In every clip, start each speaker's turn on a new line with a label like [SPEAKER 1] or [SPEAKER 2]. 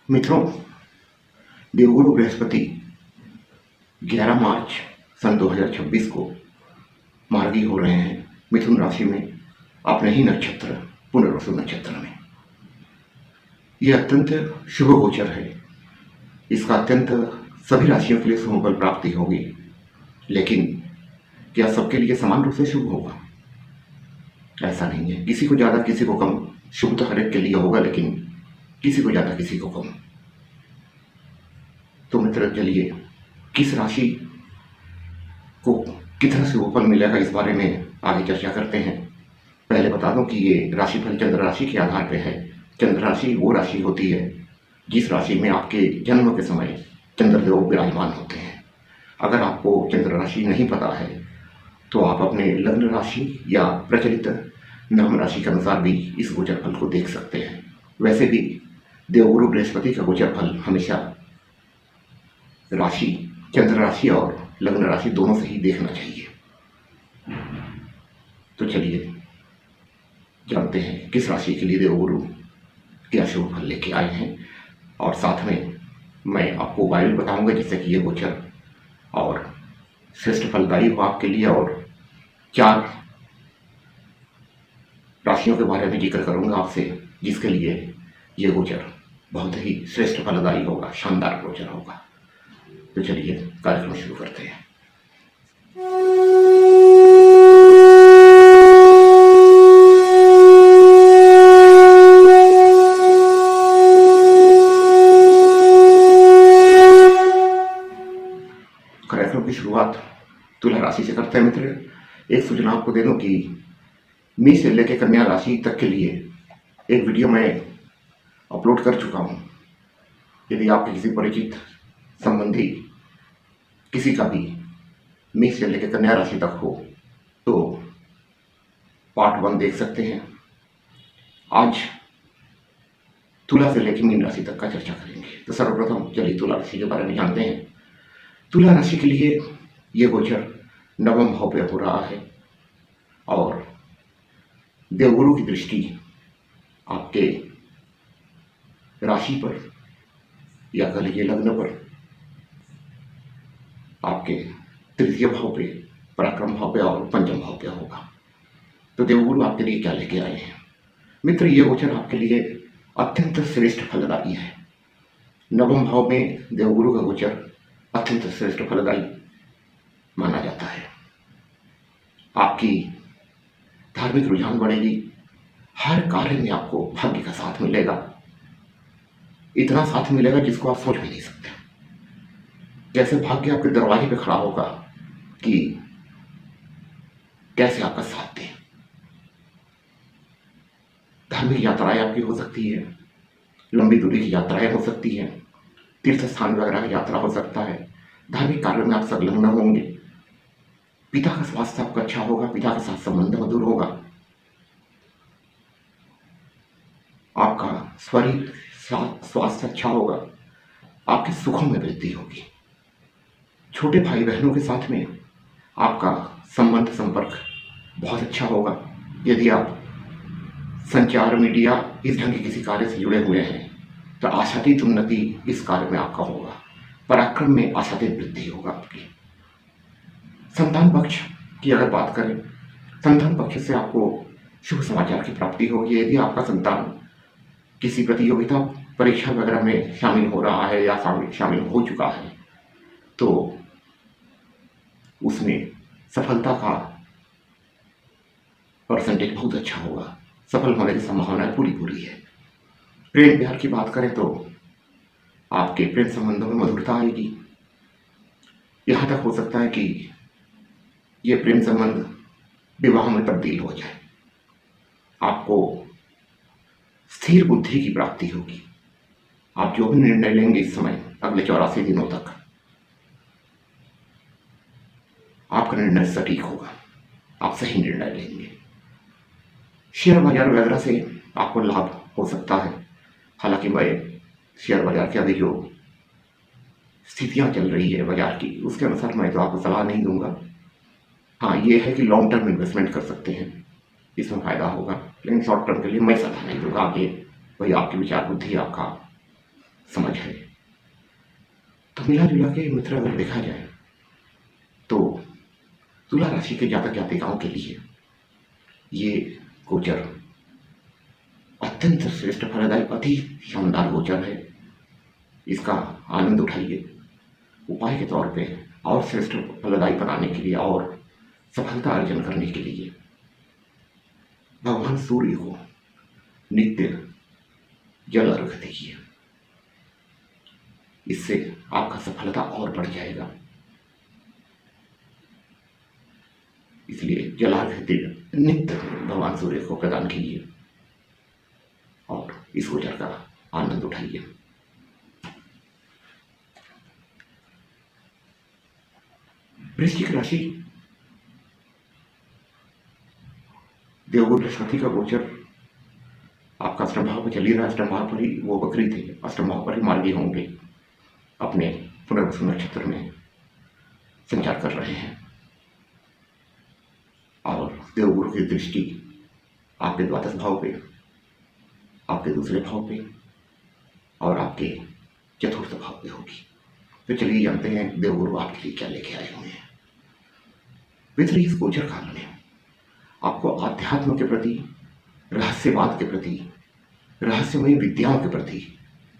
[SPEAKER 1] मित्रों, देवगुरु बृहस्पति 11 मार्च सन 2026 को मार्गी हो रहे हैं मिथुन राशि में अपने ही नक्षत्र पुनर्वसु नक्षत्र में। यह अत्यंत शुभ गोचर है। इसका अत्यंत सभी राशियों के लिए शुभ फल प्राप्ति होगी, लेकिन क्या सबके लिए समान रूप से शुभ होगा? ऐसा नहीं है। किसी को ज़्यादा किसी को कम। शुभ तो हर एक के लिए होगा, लेकिन किसी को ज़्यादा किसी को कम। तो मित्र, चलिए किस राशि को कितना शुभ फल मिलेगा इस बारे में आगे चर्चा करते हैं। पहले बता दूं कि ये राशिफल चंद्र राशि के आधार पर है। चंद्र राशि वो राशि होती है जिस राशि में आपके जन्म के समय चंद्रदेव विराजमान होते हैं। अगर आपको चंद्र राशि नहीं पता है तो आप अपने लग्न राशि या प्रचलित नाम राशि के अनुसार भी इस गोचर फल को देख सकते हैं। वैसे भी देवगुरु बृहस्पति का गोचर फल हमेशा राशि, चंद्र राशि और लग्न राशि दोनों से ही देखना चाहिए। तो चलिए जानते हैं किस राशि के लिए देवगुरु क्या शुभ फल लेके आए हैं, और साथ में मैं आपको उपाय भी बताऊंगा जिससे कि ये गोचर और श्रेष्ठ फलदायी हो आपके लिए। और 4 राशियों के बारे में जिक्र करूंगा आपसे, जिसके लिए ये गोचर बहुत ही श्रेष्ठ फलदायी होगा, शानदार गोचर होगा। तो चलिए कार्यक्रम शुरू करते हैं। कार्यक्रम की शुरुआत तुला राशि से करते हैं। मित्र, एक सूचना आपको दे दूं कि मेष से लेकर कन्या राशि तक के लिए एक वीडियो मैं अपलोड कर चुका हूं। यदि आपके किसी परिचित संबंधी किसी का भी मेष से लेकर कन्या राशि तक हो तो पार्ट 1 देख सकते हैं। आज तुला से लेकर मीन राशि तक का चर्चा करेंगे। तो सर्वप्रथम चलिए तुला राशि के बारे में जानते हैं। तुला राशि के लिए ये गोचर नवम भाव पे हो रहा है और देवगुरु की दृष्टि आपके राशि पर या कह लीजिए लग्न पर, आपके तृतीय भाव पे, पराक्रम भाव पे और पंचम भाव पे होगा। तो देवगुरु आपके लिए क्या लेके आए हैं? मित्र, ये गोचर आपके लिए अत्यंत श्रेष्ठ फलदायी है। नवम भाव में देवगुरु का गोचर अत्यंत श्रेष्ठ फलदायी माना जाता है। आपकी धार्मिक रुझान बढ़ेगी, हर कार्य में आपको भाग्य का साथ मिलेगा। इतना साथ मिलेगा जिसको आप सोच भी नहीं सकते। जैसे भाग्य आपके दरवाजे पे खड़ा होगा कि कैसे आपका साथ दे। धार्मिक यात्राएं आपकी हो सकती है, लंबी दूरी की यात्राएं हो सकती हैं, तीर्थ स्थान वगैरह की यात्रा हो सकता है। धार्मिक कार्यों में आप संलग्न होंगे। पिता का स्वास्थ्य आपका अच्छा होगा, पिता के साथ संबंध मधुर होगा। आपका शरीर स्वास्थ्य अच्छा होगा, आपके सुखों में वृद्धि होगी। छोटे भाई बहनों के साथ में आपका संबंध संपर्क बहुत अच्छा होगा। यदि आप संचार, मीडिया, इस ढंग के किसी कार्य से जुड़े हुए हैं तो आशातीत उन्नति इस कार्य में आपका होगा। पराक्रम में आशातीत वृद्धि होगा आपकी। संतान पक्ष की अगर बात करें, संतान पक्ष से आपको शुभ समाचार की प्राप्ति होगी। यदि आपका संतान किसी प्रतियोगिता परीक्षा वगैरह में शामिल हो रहा है या शामिल हो चुका है तो उसमें सफलता का परसेंटेज बहुत अच्छा होगा। सफल होने की संभावना पूरी है। प्रेम प्यार की बात करें तो आपके प्रेम संबंधों में मधुरता आएगी। यहाँ तक हो सकता है कि ये प्रेम संबंध विवाह में तब्दील हो जाए। आपको स्थिर बुद्धि की प्राप्ति होगी। आप जो भी निर्णय लेंगे इस समय अगले 84 दिनों तक, आपका निर्णय सटीक होगा। आप सही निर्णय लेंगे। शेयर बाजार वगैरह से आपको लाभ हो सकता है। हालांकि मैं शेयर बाजार की अभी जो स्थितियां चल रही है बाजार की, उसके अनुसार मैं तो आपको सलाह नहीं दूंगा। हाँ, ये है कि लॉन्ग टर्म इन्वेस्टमेंट कर सकते हैं, इसमें फायदा होगा, लेकिन शॉर्ट टर्म के लिए मैं सलाह नहीं दूंगा। आगे वही आपकी विचार बुद्धि, आपका समझ है। तो मिला जुला के मित्र अगर देखा जाए तो तुला राशि के जातक जातिकाओं के लिए ये गोचर अत्यंत श्रेष्ठ फलदायी, अति शानदार गोचर है। इसका आनंद उठाइए। उपाय के तौर पे और श्रेष्ठ फलदायी बनाने के लिए और सफलता अर्जन करने के लिए भगवान सूर्य को नित्य जल अर्घ दीजिए। इससे आपका सफलता और बढ़ जाएगा। इसलिए जलार्घ्य नित्य भगवान सूर्य को प्रदान कीजिए और इस गोचर का आनंद उठाइए। वृश्चिक राशि, देवगुरु बृहस्पति का गोचर आपका अष्टम भाव पर चल ही रहा है। अष्टम भाव पर ही वो वक्री थे, अष्टम भाव पर ही मार्गी होंगे, अपने पुनर्वसु नक्षत्र में संचार कर रहे हैं। और देवगुरु की दृष्टि आपके द्वादश भाव पे, आपके दूसरे भाव पे और आपके चतुर्थ भाव पे होगी। तो चलिए जानते हैं देवगुरु आपके लिए क्या लेके आए हुए हैं। मित्र, इस गोचर काल में आपको आध्यात्म के प्रति, रहस्यवाद के प्रति, रहस्यमयी विद्याओं के प्रति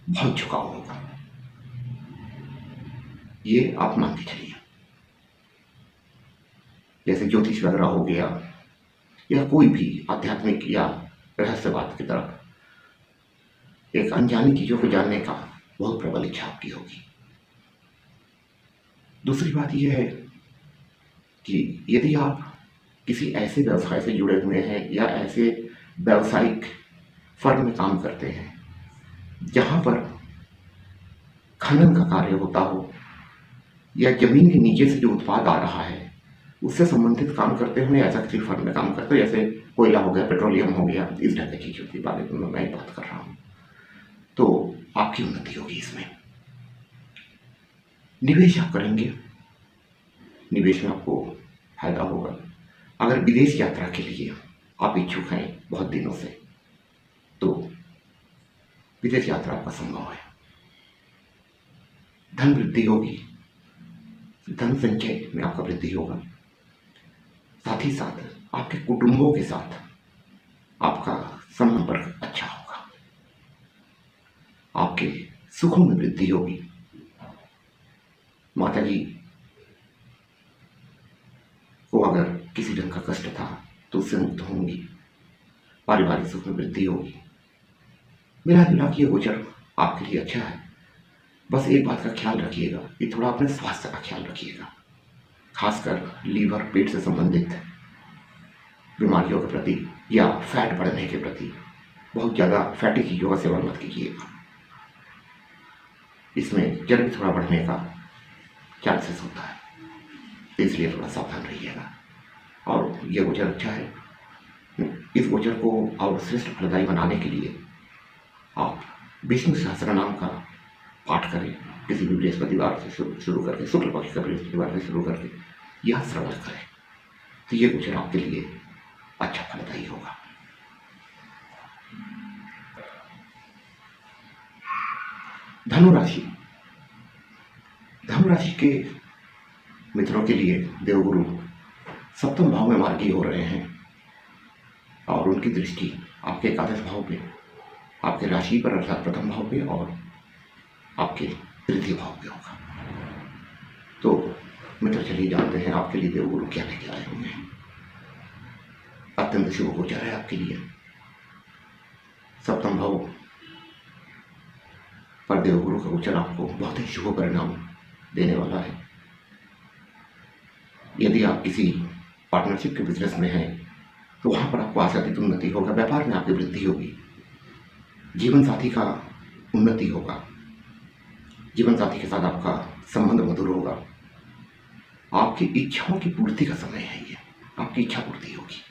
[SPEAKER 1] बहुत झुकाव होगा। ये आप मान के चलिए। जैसे ज्योतिष वगैरह हो गया या कोई भी आध्यात्मिक या रहस्यवाद की तरफ एक अनजानी चीजों को जानने का बहुत प्रबल इच्छा आपकी होगी। दूसरी बात यह है कि यदि आप किसी ऐसे व्यवसाय से जुड़े हुए हैं या ऐसे व्यावसायिक फर्म में काम करते हैं जहां पर खनन का कार्य होता हो या जमीन के नीचे से जो उत्पाद आ रहा है उससे संबंधित काम करते हुए ऐसा किसी फर्म में काम करते हो, जैसे कोयला हो गया, पेट्रोलियम हो गया, इस ढंग की चीजों के बारे में मैं बात कर रहा हूं, तो आपकी उन्नति होगी। इसमें निवेश आप करेंगे, निवेश में आपको फायदा होगा। अगर विदेश यात्रा के लिए आप इच्छुक हैं बहुत दिनों से, तो विदेश यात्रा आपका संभव है। धन वृद्धि होगी, धन संचय में आपका वृद्धि होगा। साथ ही साथ आपके कुटुंबों के साथ आपका संपर्क अच्छा होगा। आपके सुखों में वृद्धि होगी। माता जी को अगर किसी ढंग का कष्ट था तो उससे मुक्त होंगी। पारिवारिक सुख में वृद्धि होगी। मिला जुला के गोचर आपके लिए अच्छा है। बस एक बात का ख्याल रखिएगा कि थोड़ा अपने स्वास्थ्य का ख्याल रखिएगा, खासकर लीवर, पेट से संबंधित बीमारियों के प्रति या फैट बढ़ने के प्रति बहुत ज़्यादा फैटी चीज़ों का सेवन मत कीजिएगा। इसमें चर्बी थोड़ा बढ़ने का चांसेस होता है, इसलिए थोड़ा सावधान रहिएगा। और यह गोचर अच्छा है। इस गोचर को और श्रेष्ठ फलदायी बनाने के लिए आप विष्णु सहस्त्र नाम का पाठ करें। किसी भी बृहस्पतिवार से शुरू करके, शुक्ल पक्ष का बृहस्पतिवार से शुरू करके यह श्रवण करें, तो ये गोचर आपके लिए अच्छा फलदायी होगा। धनुराशि, धनुराशि के मित्रों के लिए देवगुरु सप्तम भाव में मार्गी हो रहे हैं और उनकी दृष्टि आपके एकादश भाव पे, आपके राशि पर अर्थात प्रथम भाव पे और आपके तृतीय भाव पे होगा। तो मित्र, चलिए जानते हैं आपके लिए देवगुरु क्या लेके आए हुए हैं। अत्यंत शुभ गोचर है आपके लिए। सप्तम भाव पर देवगुरु का गोचर आपको बहुत ही शुभ परिणाम देने वाला है। यदि आप किसी पार्टनरशिप के बिजनेस में हैं तो वहां पर आपको आशातीत उन्नति होगा। व्यापार में आपकी वृद्धि होगी। जीवन साथी का उन्नति होगा। जीवन साथी के साथ आपका संबंध मधुर होगा। आपकी इच्छाओं की पूर्ति का समय है। ये आपकी इच्छा पूर्ति होगी।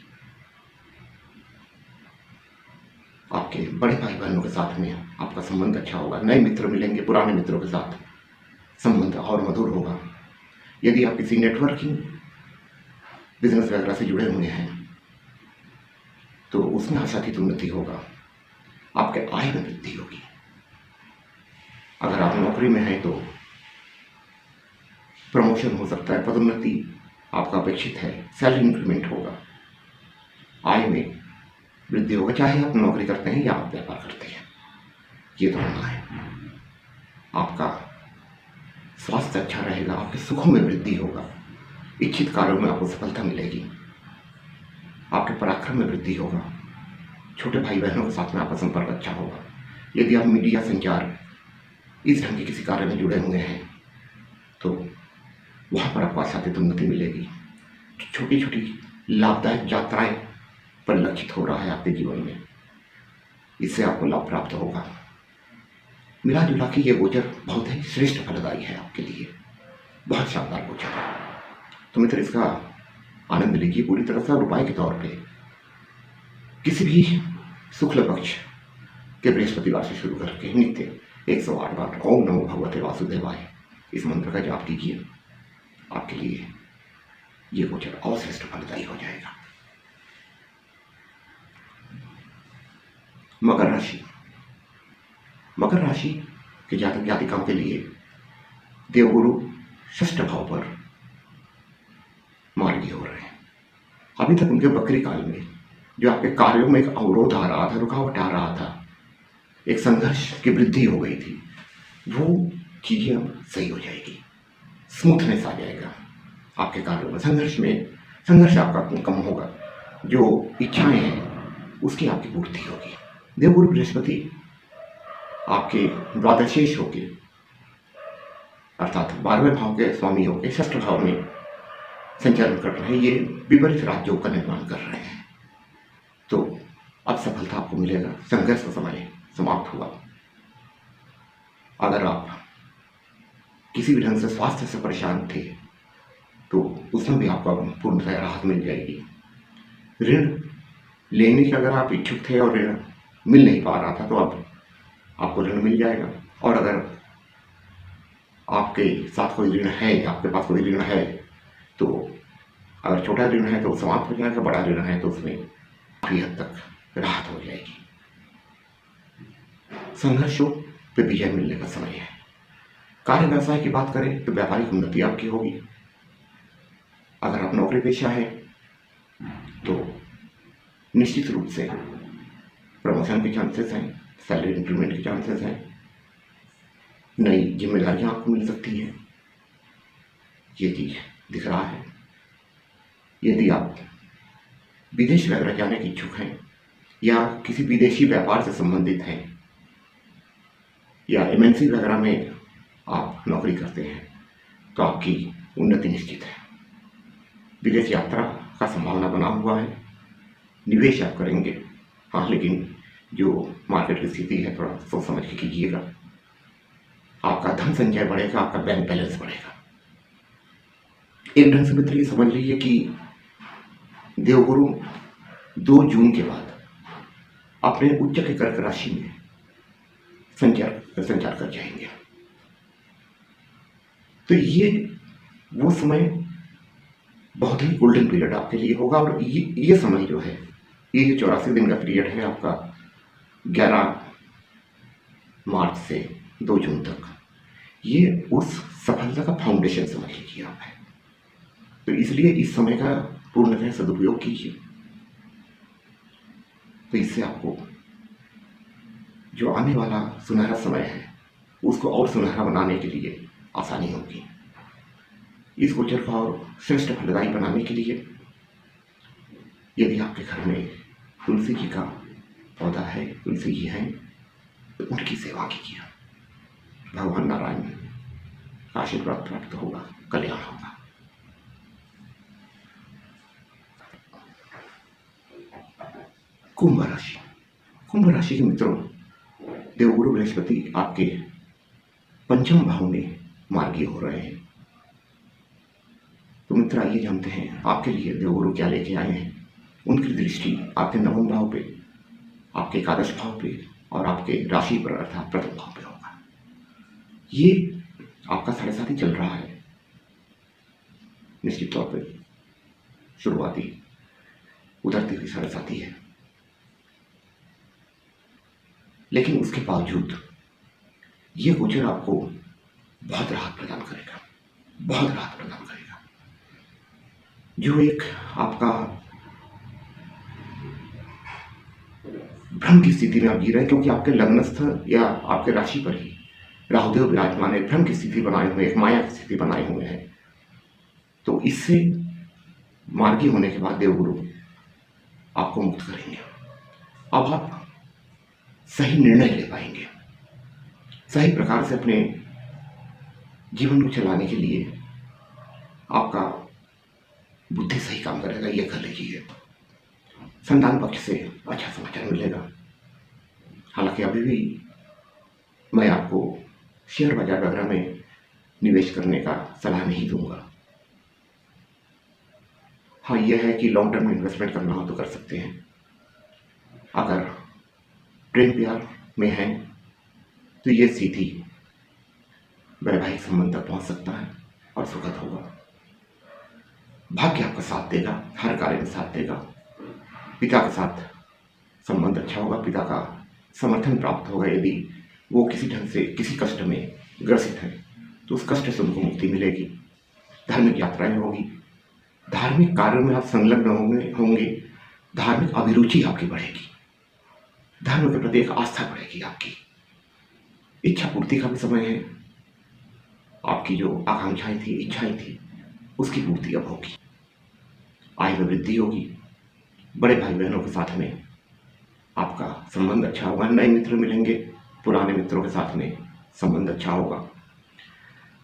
[SPEAKER 1] आपके बड़े भाई बहनों के साथ में आपका संबंध अच्छा होगा। नए मित्र मिलेंगे, पुराने मित्रों के साथ संबंध और मधुर होगा। यदि आप किसी नेटवर्किंग बिजनेस वगैरह से जुड़े हुए हैं तो उसमें आशातीत उन्नति होगा। आपके आय में वृद्धि होगी। अगर आप नौकरी में हैं तो प्रमोशन हो सकता है, पदोन्नति आपका अपेक्षित है, सैलरी इंक्रीमेंट होगा, आय में वृद्धि होगा, चाहे आप नौकरी करते हैं या आप व्यापार करते हैं, ये तो होना है। आपका स्वास्थ्य अच्छा रहेगा, आपके सुखों में वृद्धि होगा, इच्छित कार्यों में आपको सफलता मिलेगी, आपके पराक्रम में वृद्धि होगा, छोटे भाई बहनों के साथ में आपका संपर्क अच्छा होगा। यदि आप मीडिया संचार इस ढंग के किसी कार्य में जुड़े हुए हैं तो वहाँ पर आपको आशातीत उन्नति मिलेगी। छोटी छोटी लाभदायक यात्राएं परिलक्षित हो रहा है आपके जीवन में, इससे आपको लाभ प्राप्त होगा। मिला जुला के ये गोचर बहुत ही श्रेष्ठ फलदायी है आपके लिए, बहुत शानदार गोचर है। तो मित्र, इसका आनंद लीजिए पूरी तरह से। और उपाय के तौर पे किसी भी शुक्ल पक्ष के बृहस्पतिवार से शुरू करके नित्य 108 बार ओम नमो भगवते वासुदेवाय इस मंत्र का जाप कीजिए, आपके लिए ये गोचर और श्रेष्ठ फलदायी हो जाएगा। मकर राशि, मकर राशि के जातक जातिकाओं के लिए देवगुरु षष्ठ भाव पर मार्गी हो रहे हैं। अभी तक उनके बकरी काल में जो आपके कार्यों में एक अवरोध आ रहा था, रुकावट आ रहा था, एक संघर्ष की वृद्धि हो गई थी, वो चीजें अब सही हो जाएगी, स्मूथनेस आ जाएगा आपके कार्यों में। संघर्ष आपका कम होगा, जो इच्छाएं हैं उसकी आपकी पूर्ति होगी। देवगुरु बृहस्पति आपके द्वादशेष होके अर्थात 12वें भाव के स्वामी होके षष्ठ भाव में संचालन कर रहे हैं, ये विपरीत राज्यों का निर्माण कर रहे हैं। तो अब सफलता आपको मिलेगा, संघर्ष का समय समाप्त हुआ। अगर आप किसी भी ढंग से स्वास्थ्य से परेशान थे तो उसमें भी आपको पूर्णतः राहत मिल जाएगी। ऋण लेने के अगर आप इच्छुक थे और ऋण मिल नहीं पा रहा था तो अब आपको ऋण मिल जाएगा। और अगर आपके साथ कोई ऋण है, आपके पास कोई ऋण है, तो अगर छोटा ऋण है तो समाप्त हो जाएगा, बड़ा ऋण है तो उसमें काफी हद तक राहत हो जाएगी। संघर्षों पे विजय मिलने का समय है। कार्य व्यवसाय की बात करें तो व्यापारिक उन्नति आपकी होगी। अगर आप नौकरी पेशा है तो निश्चित रूप से प्रमोशन के चांसेस हैं, सैलरी इंक्रीमेंट के चांसेस हैं, नई जिम्मेदारियां आपको मिल सकती हैं, ये चीज दिख रहा है। यदि आप विदेश वगैरह जाने के इच्छुक हैं या किसी विदेशी व्यापार से संबंधित हैं या एमएनसी वगैरह में आप नौकरी करते हैं तो आपकी उन्नति निश्चित है। विदेश यात्रा का संभावना बना हुआ है, निवेश आप करेंगे, हाँ, लेकिन जो मार्केट की स्थिति है थोड़ा सोच समझ के कीजिएगा। आपका धन संचय बढ़ेगा, आपका बैंक बैलेंस बढ़ेगा। एक ढंग से मित्र ये समझ लीजिए कि देवगुरु 2 जून के बाद अपने उच्च के कर्क राशि में संचार कर जाएंगे। तो ये वो समय बहुत ही गोल्डन पीरियड आपके लिए होगा। और ये समय जो है, ये जो 84 दिन का पीरियड है आपका 11 मार्च से 2 जून तक, ये उस सफलता का फाउंडेशन समझ लीजिए आप है। तो इसलिए इस समय का पूर्णतः सदुपयोग कीजिए, तो इससे आपको जो आने वाला सुनहरा समय है उसको और सुनहरा बनाने के लिए आसानी होगी। इस गोचर को और श्रेष्ठ फलदायी बनाने के लिए यदि आपके घर में तुलसी जी का पौधा है, तुलसी जी हैं, तो उनकी सेवा कीजिए। भगवान नारायण का आशीर्वाद प्राप्त होगा, कल्याण होगा। कुंभ राशि, कुंभ राशि के मित्रों, देवगुरु बृहस्पति आपके 5वें भाव में मार्गी हो रहे हैं। तो मित्र, आइए जानते हैं आपके लिए देवगुरु क्या लेके आए हैं। उनकी दृष्टि आपके 9वें भाव पे, आपके एकादश भाव पे और आपके राशि पर अर्थात प्रथम भाव पे होगा। ये आपका 7.5 चल रहा है। निश्चित तौर पे शुरुआती उतरती हुई 7.5 है, लेकिन उसके बावजूद ये गोचर आपको बहुत राहत प्रदान करेगा, बहुत राहत प्रदान करेगा। जो एक आपका भ्रम की स्थिति में आप जी रहे हैं, क्योंकि आपके लग्नस्थ या आपके राशि पर ही राहुदेव विराजमान एक भ्रम की स्थिति बनाए हुए, एक माया की स्थिति बनाए हुए हैं। तो इससे मार्गी होने के बाद देवगुरु आपको मुक्त करेंगे। अब आप सही निर्णय ले पाएंगे, सही प्रकार से अपने जीवन को चलाने के लिए आपका बुद्धि सही काम करेगा। ये कर लीजिए। संतान पक्ष से अच्छा समाचार मिलेगा। हालांकि अभी भी मैं आपको शेयर बाजार वगैरह में निवेश करने का सलाह नहीं दूंगा। हाँ, यह है कि लॉन्ग टर्म इन्वेस्टमेंट करना हो तो कर सकते हैं। अगर प्रेम प्यार में है तो ये सीधी वैवाहिक संबंध तक पहुंच सकता है और सुखद होगा। भाग्य आपका साथ देगा, हर कार्य में साथ देगा। पिता के साथ संबंध अच्छा होगा, पिता का समर्थन प्राप्त होगा। यदि वो किसी ढंग से किसी कष्ट में ग्रसित है तो उस कष्ट से उनको मुक्ति मिलेगी। धार्मिक यात्राएं होगी, धार्मिक कार्यों में आप संलग्न होंगे। धार्मिक अभिरुचि आपकी बढ़ेगी, धर्म के प्रति एक आस्था बढ़ेगी आपकी। इच्छा पूर्ति का भी समय है। आपकी जो आकांक्षाएं थी, इच्छाएं थी, उसकी पूर्ति अब होगी। आय में वृद्धि होगी। बड़े भाई बहनों के साथ में आपका संबंध अच्छा होगा। नए मित्र मिलेंगे, पुराने मित्रों के साथ में संबंध अच्छा होगा।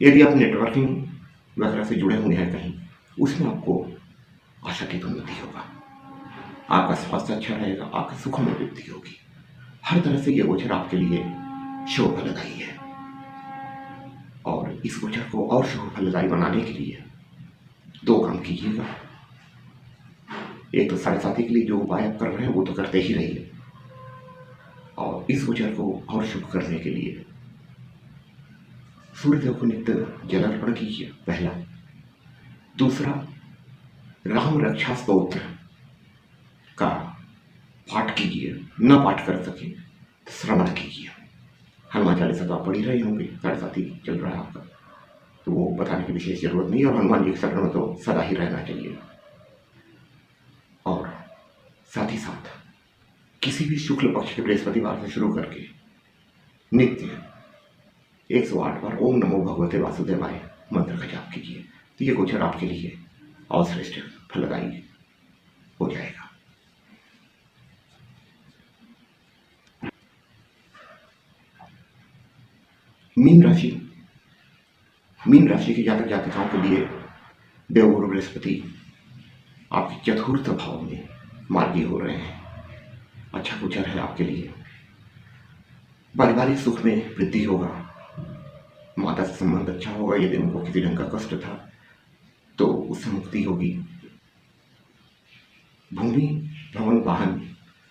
[SPEAKER 1] यदि आप नेटवर्किंग वगैरह से जुड़े हुए हैं कहीं, उसमें आपको आशातीत उन्नति होगा। आपका स्वास्थ्य अच्छा रहेगा, आपके सुखों में वृद्धि होगी। हर तरह से यह गोचर आपके लिए शुभ फलदायी है। और इस गोचर को और शुभ फलदायी बनाने के लिए दो काम कीजिएगा। एक तो 7.5 के लिए जो उपाय आप कर रहे हैं वो तो करते ही रहिए, और इस गोचर को और शुभ करने के लिए सूर्यदेव को नित्य जल अर्पण कीजिए, पहला। दूसरा, राम रक्षा स्तोत्र का पाठ कीजिए। न पाठ कर सके तो श्रवण कीजिए। हनुमान चालीसा तो आप पढ़ ही रहे होंगे, 7.5 चल रहा है आपका, तो वो बताने की विशेष जरूरत नहीं है। और हनुमान जी के शरण में तो सदा ही रहना चाहिए। और साथ ही साथ किसी भी शुक्ल पक्ष के बृहस्पतिवार से शुरू करके नित्य 108 बार ओम नमो भगवते वासुदेवाय मंत्र का जाप कीजिए। तो ये गोचर आपके लिए और श्रेष्ठ फलदायी हो जाएगा। मीन राशि के जातक जातिकाओं के लिए देवगुरु बृहस्पति आपके चतुर्थ भाव में मार्गी हो रहे हैं। अच्छा गोचर है आपके लिए। पारिवारिक सुख में वृद्धि होगा। माता से संबंध अच्छा होगा। यदि उनको किसी ढंग का कष्ट था तो उससे मुक्ति होगी। भूमि, भवन, वाहन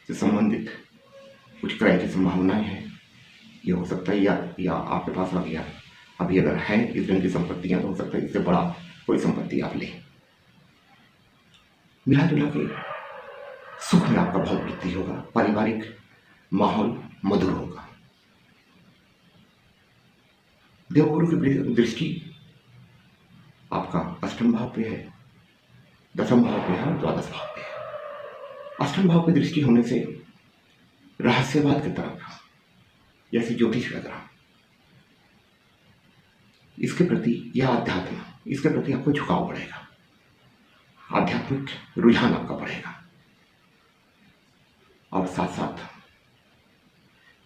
[SPEAKER 1] से संबंधित कुछ क्रय की संभावनाएं हैं। ये हो सकता है या आपके पास आ गया। अभी अगर है इस ढंग की संपत्तियां तो हो सकता है इससे बड़ा कोई संपत्ति आप लें। मिला जुला के सुख में आपका बहुत वृद्धि होगा। पारिवारिक माहौल मधुर होगा। देवगुरु की दृष्टि आपका अष्टम भाव पे है, दसम भाव पे है और द्वादश भाव पे है। अष्टम भाव पे दृष्टि होने से रहस्यवाद की तरफ, जैसे ज्योतिष वगैरह, इसके प्रति या अध्यात्म, इसके प्रति आपको झुकाव बढ़ेगा। आध्यात्मिक रुझान आपका बढ़ेगा। और साथ साथ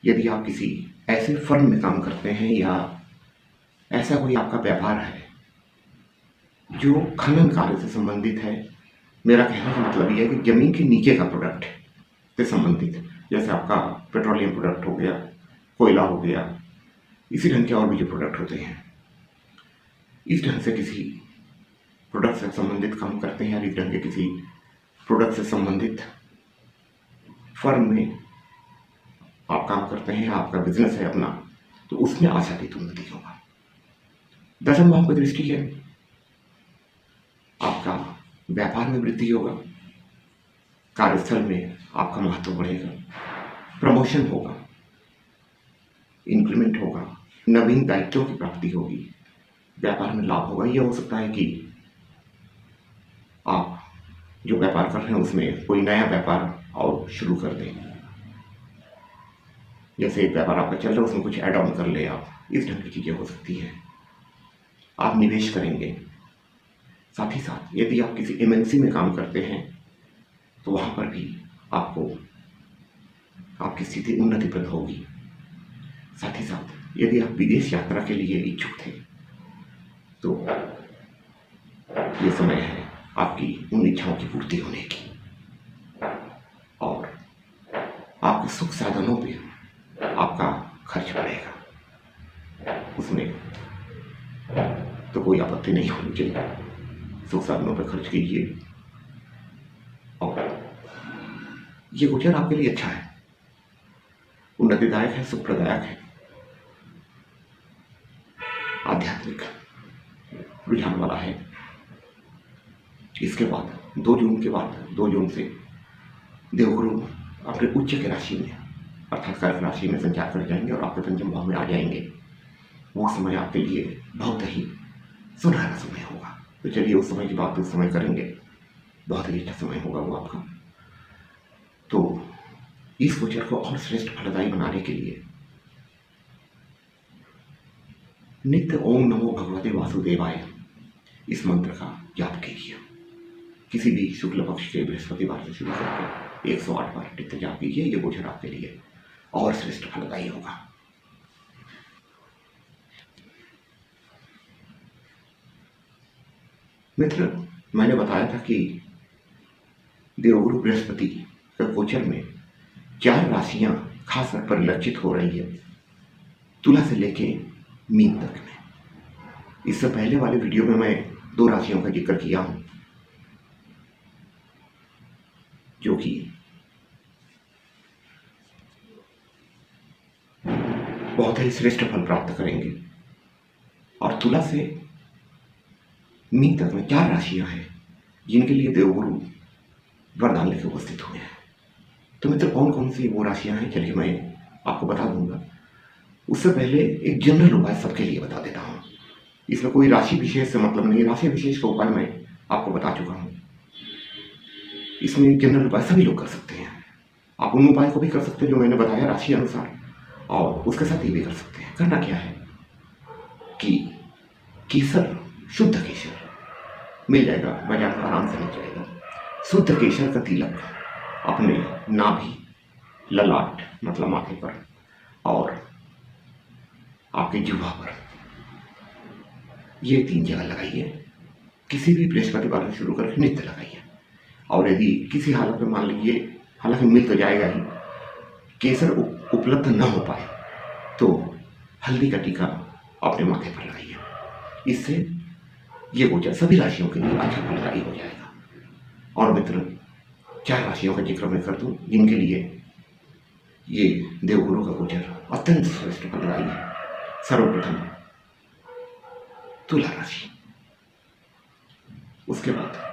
[SPEAKER 1] यदि आप किसी ऐसे फर्म में काम करते हैं या ऐसा कोई आपका व्यापार है जो खनन कार्य से संबंधित है, मेरा कहने का मतलब यह है कि जमीन के नीचे का प्रोडक्ट से संबंधित, जैसे आपका पेट्रोलियम प्रोडक्ट हो गया, कोयला हो गया, इसी ढंग के और भी जो प्रोडक्ट होते हैं, इस ढंग से किसी प्रोडक्ट से संबंधित काम करते हैं, इस ढंग के किसी प्रोडक्ट से संबंधित फर्म में आप काम करते हैं, आपका बिजनेस है अपना, तो उसमें आशातीत उन्नति होगा। दसम भाव की दृष्टि है, आपका व्यापार में वृद्धि होगा। कार्यस्थल में आपका महत्व बढ़ेगा। प्रमोशन होगा, इंक्रीमेंट होगा, नवीन दायित्वों की प्राप्ति होगी, व्यापार में लाभ होगा। यह हो सकता है कि आप जो व्यापार कर रहे हैं उसमें कोई नया व्यापार और शुरू कर दें। जैसे एक व्यापार आपका चल रहा है उसमें कुछ ऐड ऑन कर ले आप, इस ढंग की चीज़ें हो सकती हैं। आप निवेश करेंगे। साथ ही साथ यदि आप किसी एमएनसी में काम करते हैं तो वहाँ पर भी आपको आपकी स्थिति उन्नतिप्रद होगी। साथ ही साथ यदि आप विदेश यात्रा के लिए इच्छुक थे तो ये समय है आपकी उन इच्छाओं की पूर्ति होने की, और आपके सुख साधनों पे आपका खर्च बढ़ेगा। उसमें तो कोई आपत्ति नहीं होनी चाहिए। सुख साधनों पर खर्च कीजिए और ये गोचर आपके लिए अच्छा है, उन्नतिदायक है, सुखप्रदायक है, आध्यात्मिक रुझान वाला है। इसके बाद 2 जून के बाद 2 जून से देवगुरु अपने उच्च की राशि में अर्थात कर्क राशि में संचार कर जाएंगे और आपके पंचम भाव में आ जाएंगे। वो समय आपके लिए बहुत ही सुनहरा समय होगा। तो चलिए उस समय की बात उस समय करेंगे। बहुत ही अच्छा समय होगा वो आपका। तो इस गोचर को और श्रेष्ठ फलदायी बनाने के लिए नित्य ओम नमो भगवते वासुदेवाय इस मंत्र का जाप कीजिए। किसी भी शुक्ल पक्ष के बृहस्पतिवार से शुरू करके 108 बार नित्य जाप कीजिए। ये गोचर आपके लिए और श्रेष्ठ फलदायी होगा। मित्र, मैंने बताया था कि देवगुरु बृहस्पति का गोचर में 4 राशियां खासकर परिलक्षित हो रही है, तुला से लेके मीन तक में। इससे पहले वाले वीडियो में मैं 2 राशियों का जिक्र किया हूं जो कि बहुत ही श्रेष्ठ फल प्राप्त करेंगे, और तुला से मीन तक में 4 राशियां हैं जिनके लिए देवगुरु वरदान लेकर उपस्थित हुए हैं। तो मित्र, कौन कौन सी वो राशियां हैं चलिए मैं आपको बता दूंगा। उससे पहले एक जनरल उपाय सबके लिए बता देता हूँ। इसमें कोई राशि विशेष से मतलब नहीं, राशि विशेष का उपाय मैं आपको बता चुका हूँ। इसमें जनरल उपाय सभी लोग कर सकते हैं। आप उन उपाय को भी कर सकते हैं जो मैंने बताया राशि अनुसार, और उसके साथ ये भी कर सकते हैं। करना क्या है कि केसर, शुद्ध केसर मिल जाएगा बाजार में, आराम से मिल जाएगा। शुद्ध केसर का तिलक अपने नाभि, ललाट मतलब माथे पर और आपके जिह्वा पर, ये 3 जगह लगाइए। किसी भी बृहस्पतिवार से शुरू करके नित्य लगाइए। और यदि किसी हालत में मान लीजिए, हालांकि मिल तो जाएगा ही, केसर उपलब्ध न हो पाए तो हल्दी का टीका अपने माथे पर लगाइए। इससे ये गोचर सभी राशियों के लिए अच्छा फलदायी हो जाएगा। और मित्र, 4 राशियों का जिक्र मैं कर दूं जिनके लिए ये देवगुरु का गोचर अत्यंत श्रेष्ठ फलदायी है। सर्वप्रथम तुला राशि, उसके बाद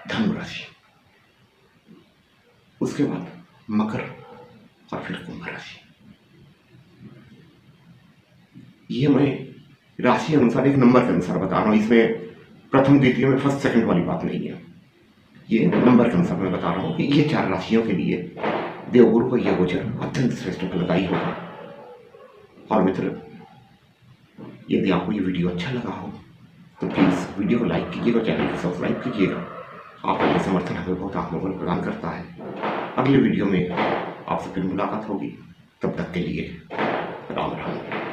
[SPEAKER 1] धनु राशि, उसके बाद मकर और फिर कुंभ राशि। ये मैं राशि अनुसार एक नंबर के अनुसार बता रहा हूँ। इसमें प्रथम द्वितीय में फर्स्ट सेकंड वाली बात नहीं है। ये नंबर के अनुसार मैं बता रहा हूँ कि ये 4 राशियों के लिए देवगुरु का यह गोचर अत्यंत श्रेष्ठ फलदायी होगा। और मित्र, यदि आपको ये वीडियो अच्छा लगा हो तो प्लीज़ वीडियो को लाइक कीजिएगा, चैनल को सब्सक्राइब कीजिएगा। आपका ये समर्थन हमें बहुत आत्मबल प्रदान करता है। अगले वीडियो में आपसे फिर मुलाकात होगी। तब तक के लिए राम राम।